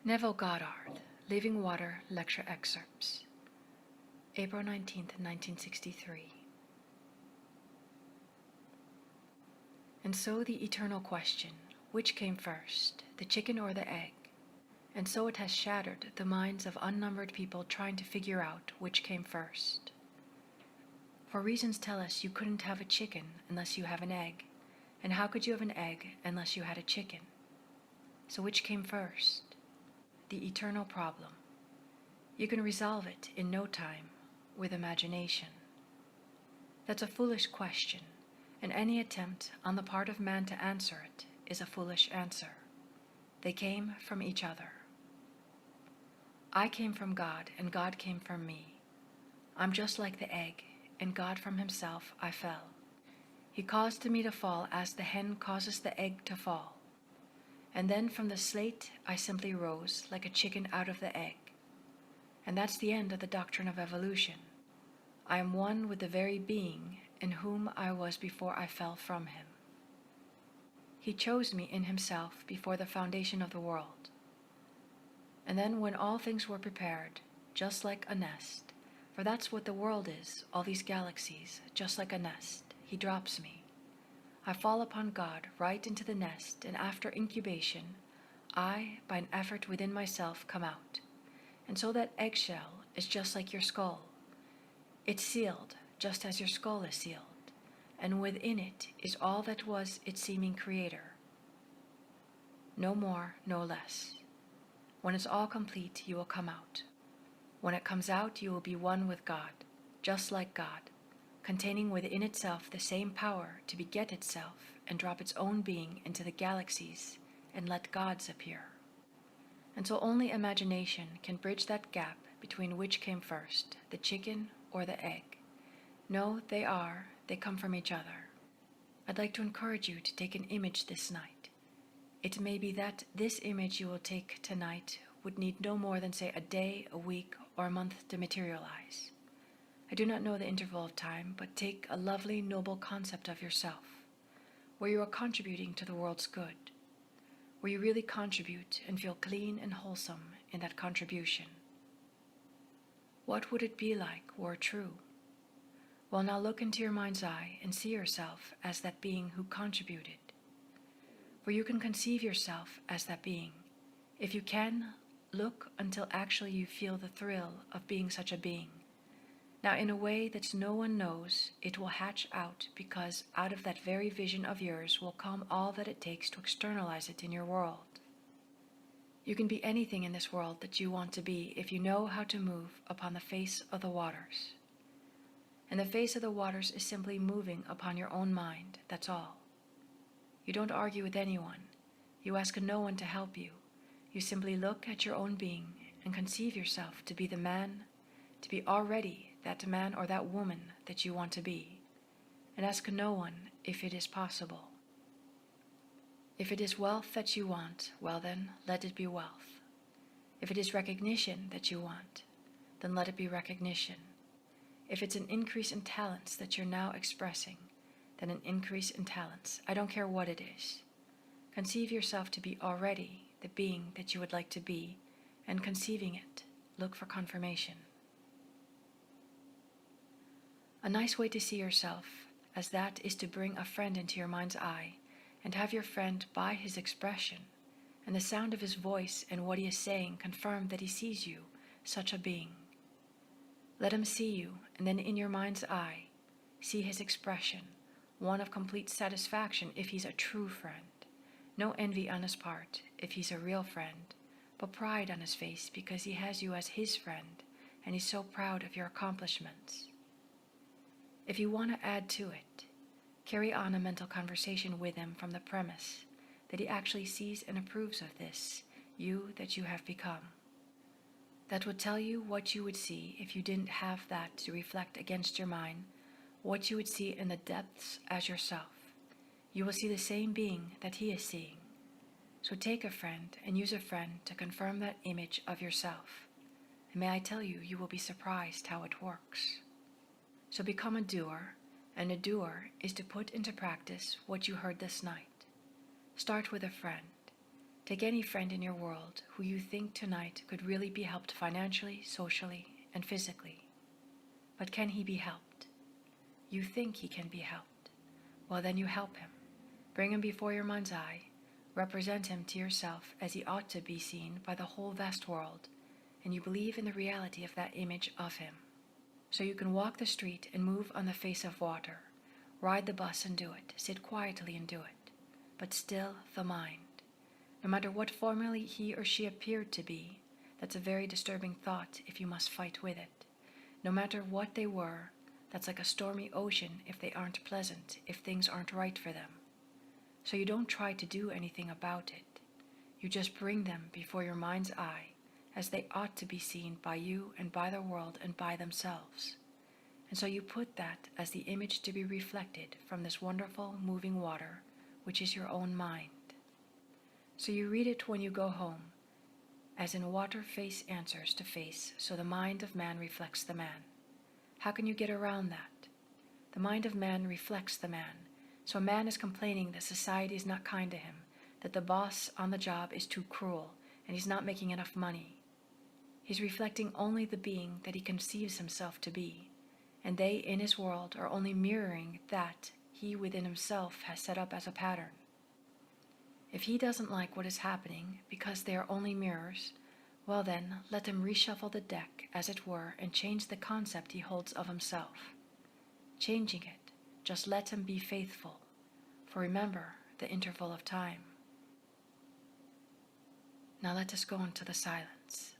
Neville Goddard, Living Water Lecture Excerpts, April 19, 1963. And so the eternal question, which came first, the chicken or the egg? And so it has shattered the minds of unnumbered people trying to figure out which came first. For reasons tell us you couldn't have a chicken unless you have an egg, and how could you have an egg unless you had a chicken? So which came first? The eternal problem. You can resolve it in no time with imagination. That's a foolish question, and any attempt on the part of man to answer it is a foolish answer. They came from each other. I came from God, and God came from me. I'm just like the egg, and God from himself I fell. He caused me to fall as the hen causes the egg to fall. And then from the slate I simply rose like a chicken out of the egg. And that's the end of the doctrine of evolution. I am one with the very being in whom I was before I fell from him. He chose me in himself before the foundation of the world. And then when all things were prepared, just like a nest, for that's what the world is, all these galaxies, just like a nest, he drops me. I fall upon God right into the nest, and after incubation, I, by an effort within myself, come out. And so that eggshell is just like your skull. It's sealed, just as your skull is sealed, and within it is all that was its seeming creator. No more, no less. When it's all complete, you will come out. When it comes out, you will be one with God, just like God, containing within itself the same power to beget itself and drop its own being into the galaxies and let gods appear. And so only imagination can bridge that gap between which came first, the chicken or the egg. No, they come from each other. I'd like to encourage you to take an image this night. It may be that this image you will take tonight would need no more than, say, a day, a week, or a month to materialize. I do not know the interval of time, but take a lovely, noble concept of yourself, where you are contributing to the world's good, where you really contribute and feel clean and wholesome in that contribution. What would it be like were true? Well, now look into your mind's eye and see yourself as that being who contributed, where you can conceive yourself as that being. If you can, look until actually you feel the thrill of being such a being. Now, in a way that no one knows, it will hatch out, because out of that very vision of yours will come all that it takes to externalize it in your world. You can be anything in this world that you want to be if you know how to move upon the face of the waters. And the face of the waters is simply moving upon your own mind, that's all. You don't argue with anyone. You ask no one to help you. You simply look at your own being and conceive yourself to be the man, to be already that man or that woman that you want to be, and ask no one if it is possible. If it is wealth that you want, well then, let it be wealth. If it is recognition that you want, then let it be recognition. If it's an increase in talents that you're now expressing, then an increase in talents. I don't care what it is. Conceive yourself to be already the being that you would like to be, and conceiving it, look for confirmation. A nice way to see yourself as that is to bring a friend into your mind's eye and have your friend, by his expression and the sound of his voice and what he is saying, confirm that he sees you, such a being. Let him see you, and then in your mind's eye, see his expression, one of complete satisfaction if he's a true friend. No envy on his part if he's a real friend, but pride on his face because he has you as his friend and he's so proud of your accomplishments. If you want to add to it, carry on a mental conversation with him from the premise that he actually sees and approves of this, you that you have become. That would tell you what you would see if you didn't have that to reflect against your mind, what you would see in the depths as yourself. You will see the same being that he is seeing. So take a friend and use a friend to confirm that image of yourself. And may I tell you, you will be surprised how it works. So become a doer, and a doer is to put into practice what you heard this night. Start with a friend. Take any friend in your world who you think tonight could really be helped financially, socially, and physically. But can he be helped? You think he can be helped. Well, then you help him. Bring him before your mind's eye. Represent him to yourself as he ought to be seen by the whole vast world, and you believe in the reality of that image of him. So you can walk the street and move on the face of water, ride the bus and do it, sit quietly and do it, but still the mind. No matter what formally he or she appeared to be, that's a very disturbing thought if you must fight with it. No matter what they were, that's like a stormy ocean if they aren't pleasant, if things aren't right for them. So you don't try to do anything about it. You just bring them before your mind's eye as they ought to be seen by you and by the world and by themselves. And so you put that as the image to be reflected from this wonderful moving water, which is your own mind. So you read it when you go home, as in water face answers to face, so the mind of man reflects the man. How can you get around that? The mind of man reflects the man. So a man is complaining that society is not kind to him, that the boss on the job is too cruel, and he's not making enough money. He's reflecting only the being that he conceives himself to be, and they in his world are only mirroring that he within himself has set up as a pattern. If he doesn't like what is happening because they are only mirrors, well then, let him reshuffle the deck, as it were, and change the concept he holds of himself. Changing it, just let him be faithful, for remember the interval of time. Now let us go into the silence.